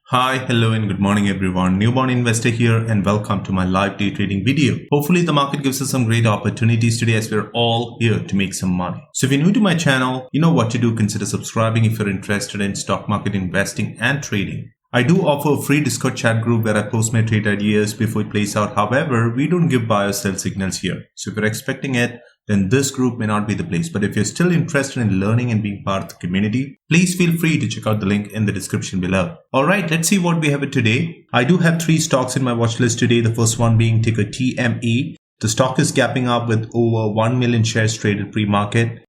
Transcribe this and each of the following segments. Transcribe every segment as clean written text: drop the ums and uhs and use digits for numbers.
Hi, hello and good morning everyone. Newborn investor here and welcome to my live day trading video. Hopefully the market gives us some great opportunities today as we're all here to make some money. So if you're new to my channel, you know what to do. Consider subscribing if you're interested in stock market investing and trading. I do offer a free Discord chat group where I post my trade ideas before it plays out. However, we don't give buy or sell signals here. So if you're expecting it, then this group may not be the place. But if you're still interested in learning and being part of the community, please feel free to check out the link in the description below. Alright, let's see what we have today. I do have 3 stocks in my watch list today. The first one being ticker TME. The stock is gapping up with over 1 million shares traded pre-market.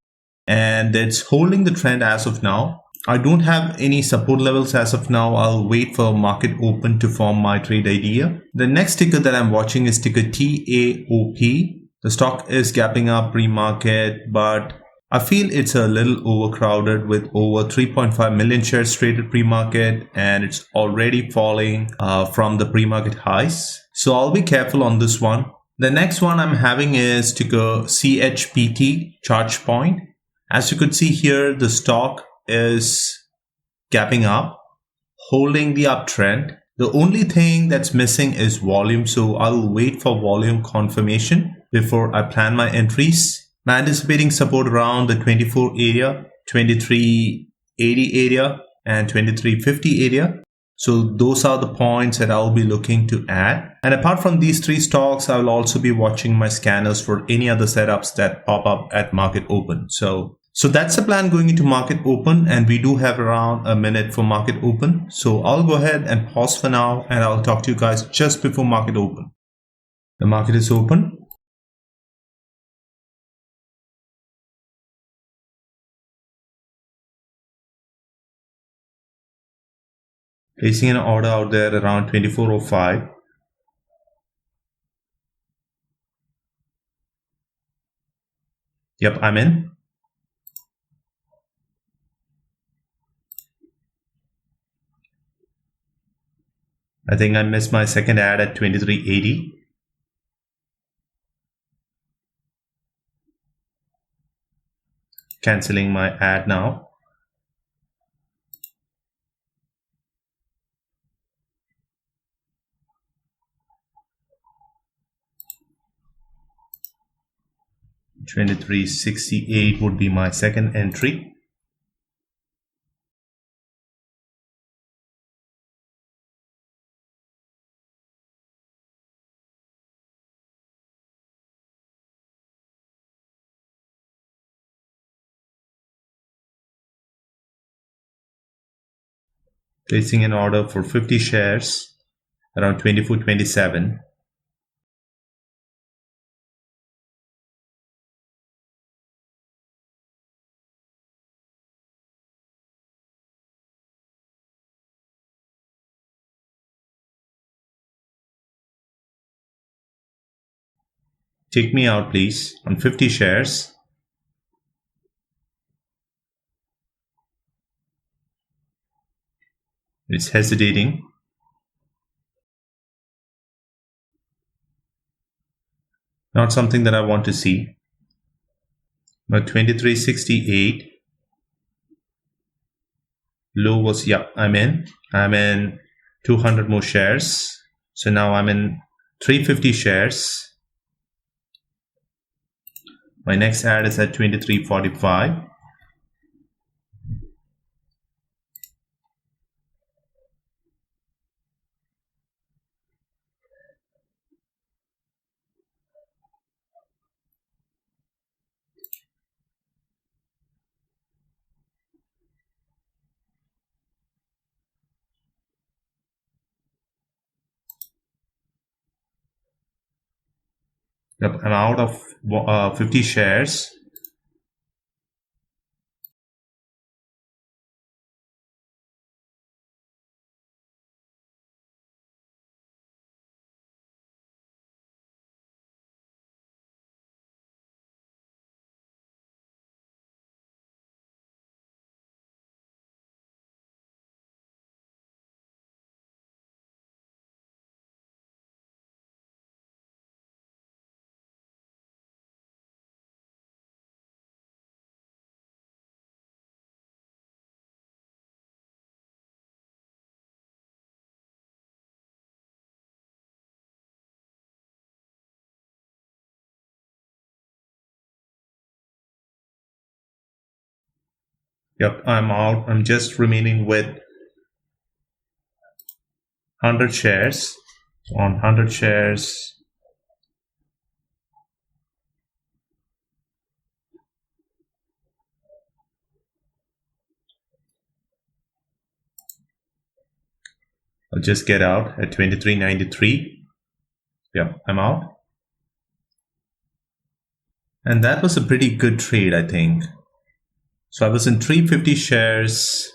And it's holding the trend as of now. I don't have any support levels as of now. I'll wait for market open to form my trade idea. The next ticker that I'm watching is ticker TAOP. The stock is gapping up pre-market, but I feel it's a little overcrowded with over 3.5 million shares traded pre-market, and it's already falling from the pre-market highs. So I'll be careful on this one. The next one I'm having is ticker CHPT, Chargepoint. As you could see here, the stock is gapping up, holding the uptrend. The only thing that's missing is volume, so I'll wait for volume confirmation before I plan my entries. I'm anticipating support around the 24 area, 2380 area, and 2350 area. So those are the points that I'll be looking to add. And apart from these 3 stocks, I will also be watching my scanners for any other setups that pop up at market open. So that's the plan going into market open, and we do have around a minute for market open. So I'll go ahead and pause for now, and I'll talk to you guys just before market open. The market is open. Placing an order out there around 2405. Yep, I'm in. I think I missed my second ad at 2380. Canceling my ad now. $23.68 would be my second entry. Placing an order for 50 shares around 24.27. Take me out, please, on 50 shares. It's hesitating. Not something that I want to see. But 23.68. Low was, yeah, I'm in 200 more shares. So now I'm in 350 shares. My next ad is at 23.45. Yep, I'm out of 50 shares. Yep, I'm out. I'm just remaining with 100 shares. On 100 shares, I'll just get out at 23.93. Yep, I'm out. And that was a pretty good trade, I think. So I was in 350 shares.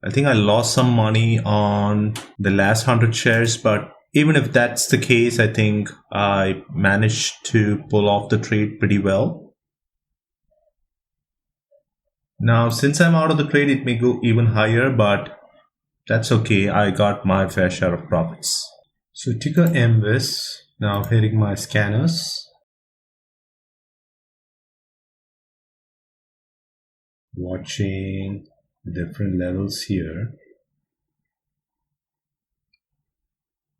I think I lost some money on the last 100 shares, but even if that's the case, I think I managed to pull off the trade pretty well. Now, since I'm out of the trade, it may go even higher, but that's okay. I got my fair share of profits. So ticker MVIS, now hitting my scanners. Watching different levels here.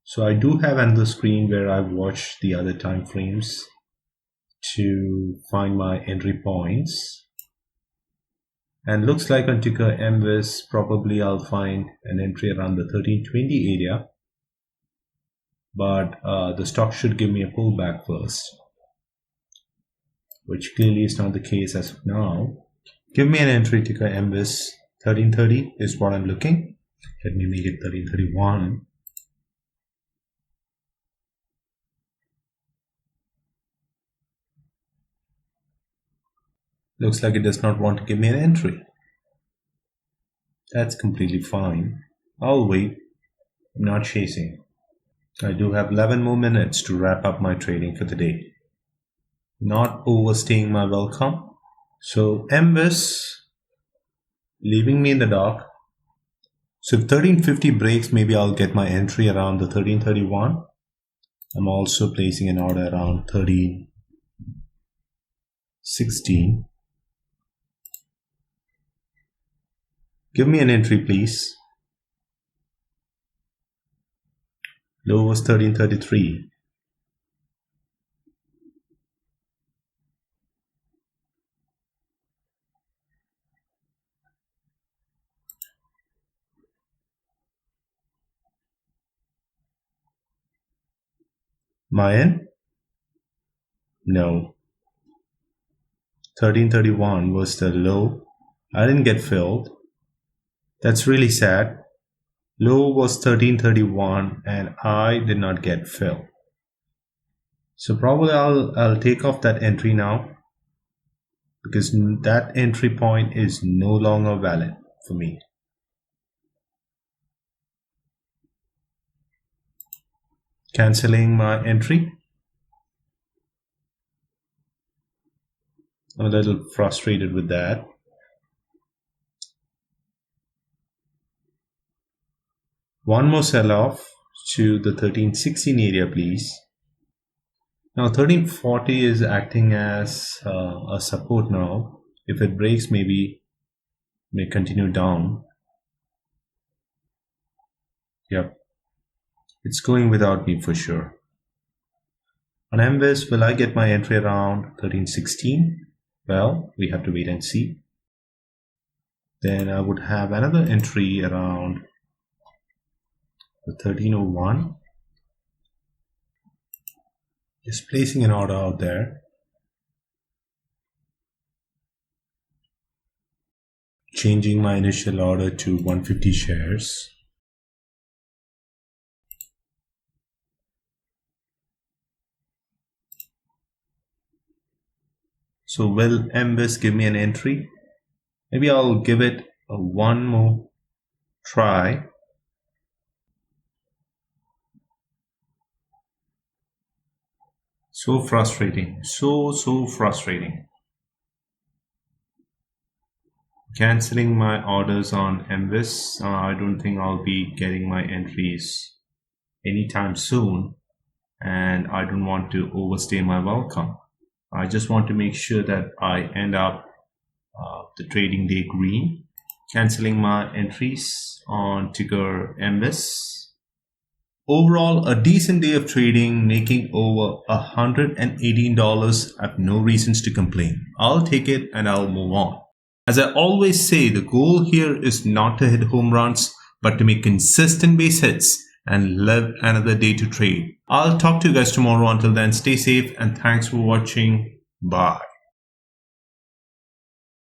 So I do have another screen where I watch the other time frames to find my entry points. And looks like on ticker MVIS, probably I'll find an entry around the 1320 area. But the stock should give me a pullback first, which clearly is not the case as of now. Give me an entry ticker MVIS. 1330 is what I'm looking. Let me make it 1331. Looks like it does not want to give me an entry. That's completely fine. I'll wait. I'm not chasing. I do have 11 more minutes to wrap up my trading for the day. Not overstaying my welcome. So MVIS leaving me in the dark. So if 1350 breaks, maybe I'll get my entry around the 1331. I'm also placing an order around 1316. Give me an entry, please. Low was 1333. My in? No. 1331 was the low. I didn't get filled. That's really sad. Low was 1331 and I did not get filled. So probably I'll take off that entry now, because that entry point is no longer valid for me. Canceling my entry. I'm a little frustrated with that. One more sell-off to the 1316 area, please. Now 1340 is acting as a support now. If it breaks, maybe may continue down. Yep, it's going without me for sure. On MVIS, will I get my entry around 1316? Well, we have to wait and see. Then I would have another entry around the 1301. Just placing an order out there. Changing my initial order to 150 shares. So will MVIS give me an entry? Maybe I'll give it one more try. So frustrating. So frustrating. Canceling my orders on MVIS. I don't think I'll be getting my entries anytime soon, and I don't want to overstay my welcome. I just want to make sure that I end up the trading day green. Canceling my entries on ticker MVIS. Overall, a decent day of trading, making over $118. I have no reasons to complain. I'll take it and I'll move on. As I always say, the goal here is not to hit home runs, but to make consistent base hits and live another day to trade. I'll talk to you guys tomorrow. Until then, stay safe and thanks for watching. Bye.